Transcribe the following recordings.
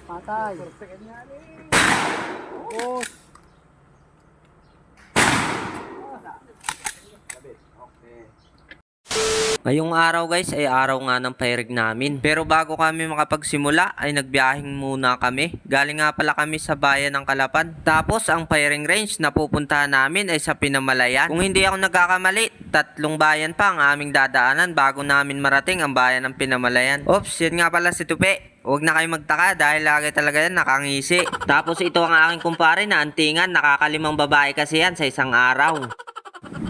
Patay. Tapos. Ngayong araw guys ay araw nga ng firing namin. Pero bago kami makapagsimula ay nagbiyahing muna kami. Galing nga pala kami sa bayan ng Kalapan. Tapos ang firing range na pupuntahan namin ay sa Pinamalayan. Kung hindi ako nagkakamali, 3 bayan pa ang aming dadaanan bago namin marating ang bayan ng Pinamalayan. Oops, yan nga pala si Tupi. Huwag na kayo magtaka dahil lagi talaga yan nakangisi. Tapos ito ang aking kumpare na antingan. Nakakalimang babae kasi yan sa isang araw.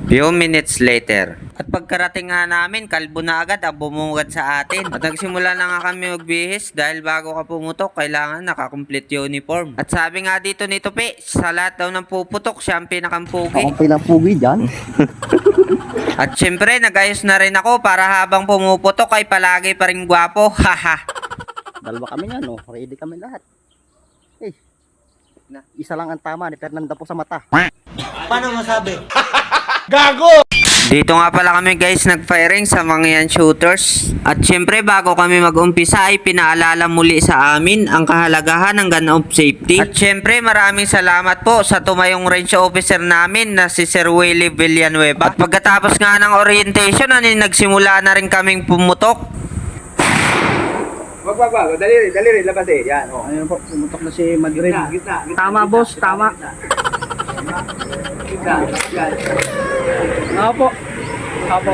Few minutes later. At pagkarating nga namin, kalbo na agad ang bumungad sa atin. At nagsimula na nga kami magbihis dahil bago ka pumutok, kailangan naka-complete uniform. At sabi nga dito ni Tupi, sa lahat daw ng puputok, siya ang pinakampugi. Akong pinampugi dyan. At syempre, nag-ayos na rin ako para habang pumuputok ay palagi pa rin gwapo. Haha. Dalawa kami yan, no? Ready kami lahat. Eh, isa lang ang tama ni Fernanda po sa mata. Paano masabi? Dito nga pala kami guys nag-firing sa mga yan shooters. At syempre bago kami mag-umpisa ay pinaalala muli sa amin ang kahalagahan ng gun of safety. At syempre maraming salamat po sa tumayong range officer namin na si Sir Willie Villanueva. At pagkatapos nga ng orientation ay nagsimula na rin kaming pumutok. Wag. Dali, labas eh. Yan, oh. Ayun po, pumutok na si Madrid. Gitna. Tama boss, tama. Gitna. Yan. Opo. Opo.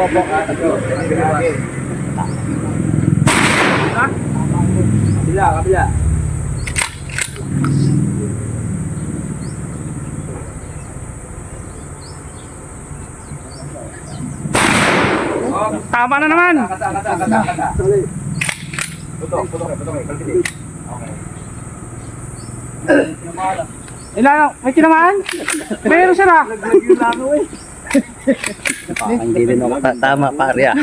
Kabila. Tama na naman. Kata. Putok. Kalpiti. Okay. Ilan? May tinamaan? Meron sila. Hindi rin ako tama pare.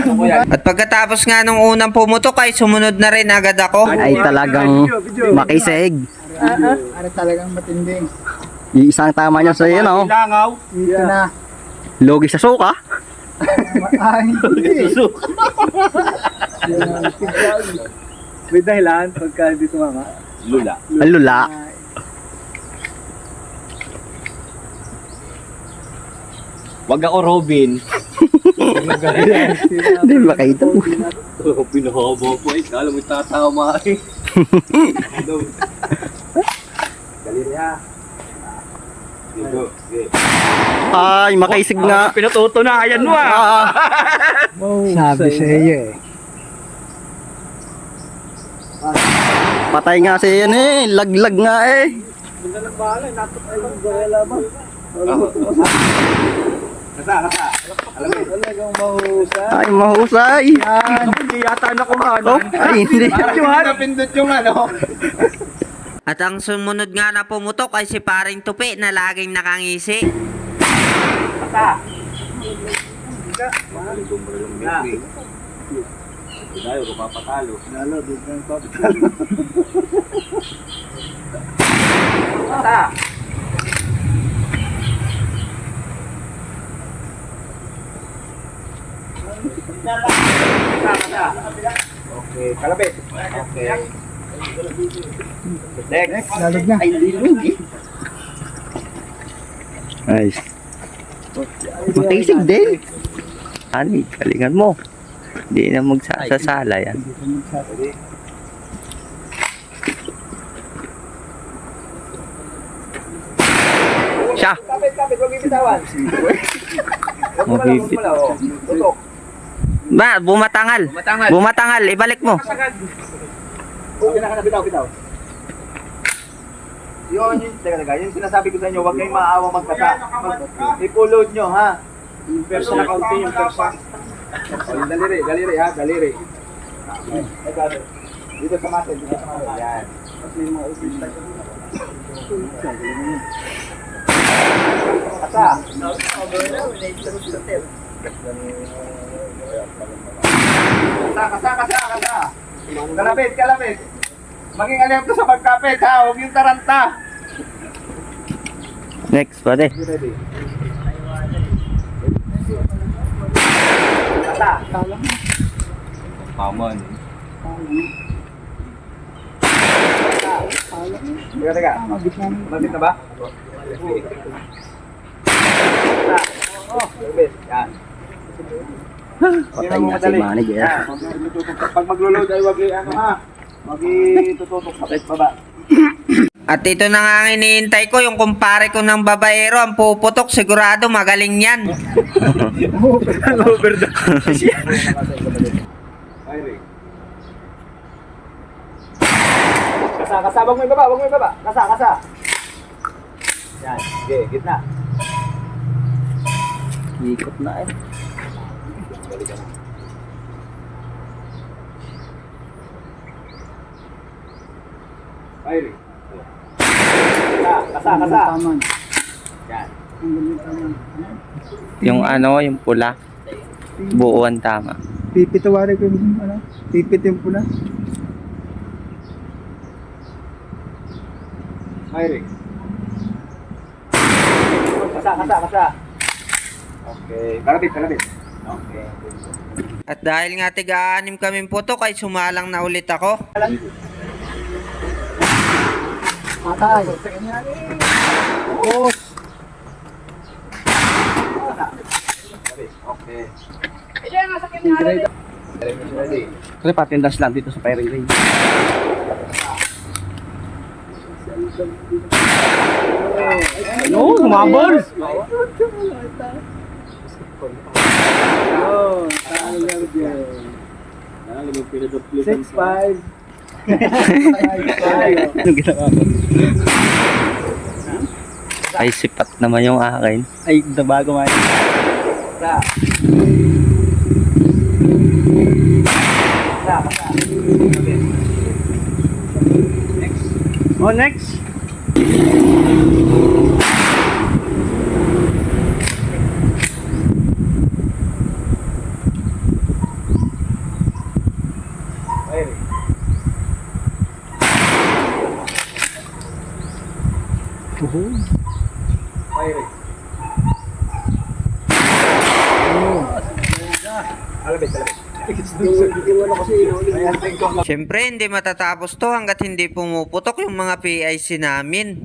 At pagkatapos nga nung unang pumutok ay sumunod na rin agad ako. Ay talagang makisig. Ano talagang matinding. Yung isang tama niya sa iyo, no? Langaw. Dito na. Logi sa suka. Hindi. May dahilan pagka hindi sumama. Lula. Ang lula. Wag ako Robin. Hindi makita mo. Pinahaba po eh. Kala mo tatama eh. Dali ha. Ay, makaisig nga. Pinatutunayan mo ah. Sabi sa iyo eh. Patay nga si yan eh. Laglag nga eh. Kasa. Alam mo. Talagang mahusay. Ay, mahusay. Hindi yata nakuha. Oh, ay, hindi. Napindot yung ano. At ang sumunod nga na pumutok ay si paring Tupi na laging nakangisi. Kasa. Tayo, papatalo. Lalo, dito na papatalo. Kasa. Okay, kalapit. Okay. Next. Lalog na. Ay, hindi. Ay. Makaisig din. Ani, kalingan mo. Hindi na magsasasala yan. Siya. Kapit, huwag ibitawan. Mabibit. Tutok. Ba, bumatangal. Bumatangal, ibalik mo. Bitaw. Yun, teka, yung sinasabi ko sa inyo, huwag kayong maawa magkasa. I-pull-load nyo, ha? Yung persa na kaunti, yung persa. O, yung daliri, ha? Daliri. Dito sa muscle, yan. Kasa. Kasa. Kalapit. Maging alam ko sa pagkapit, ha? Huwag yung taranta. Next, pwede. Ready? Kasa. Common. Teka. Mabit na ba? Mabit. Yan. Patay nga si manager. Pag maglo-load ay wag ano ha. Wag itututok sa baba. At ito na nga ang iniintay ko, yung kumpare ko ng babaero, ang puputok, sigurado magaling yan. Kasa, wag mo ibaba. Kasa. Yan, sige, gitna. Ikot na eh. Firing. Kasa. Taman. Yan. Ang galing taman. Yung yung pula, buuan tama. Pipitawari ko yung ano? Pipitin po na. Firing. Kasa. Okay. Kalabit. Okay. At dahil nga tiga-anim kaming putok, ay sumalang na ulit ako. Patay. Oh. Okay. Ready. Ready. Kasi patindas lang dito sa firing range. No, humabol! Oh, talo dyan. 6-5. Ano ginawa ko? Ay, sipat naman yung akin. Ay, nabago nga yun. Kasa. Oh, next! Firing. Firing. Kalabit. Siyempre, hindi matatapos to hanggat hindi pumuputok yung mga PIC namin.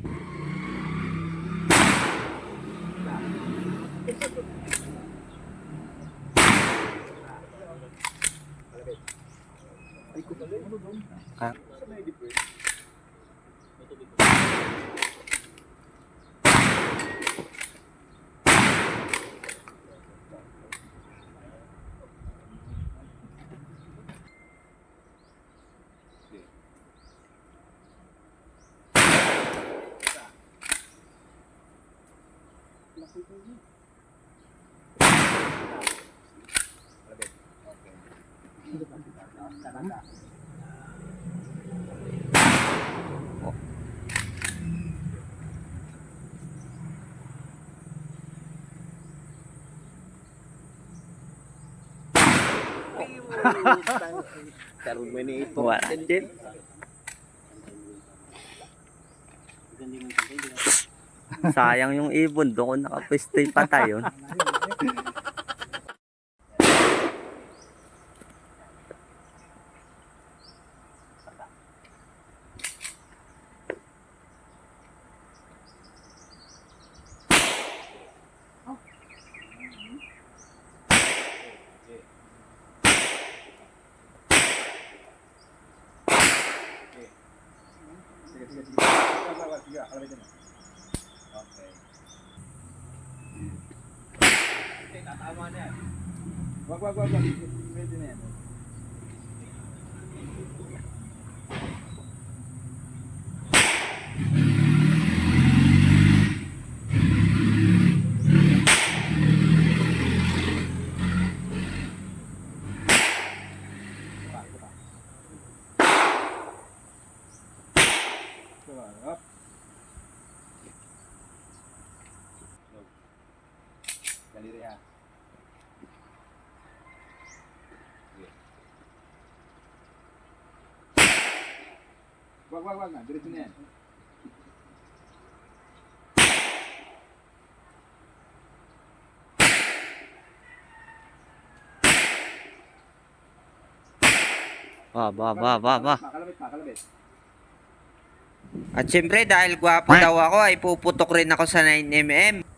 Wala din. Sayang yung ibon, doon ko nakapistoy patay yun. Tama na yan. Wag. Pwede na yan. Daliri ha. Wag na. Diretso na yan. Ba. Kalabit. At syempre dahil gwapo daw ako ay puputok rin ako sa 9mm.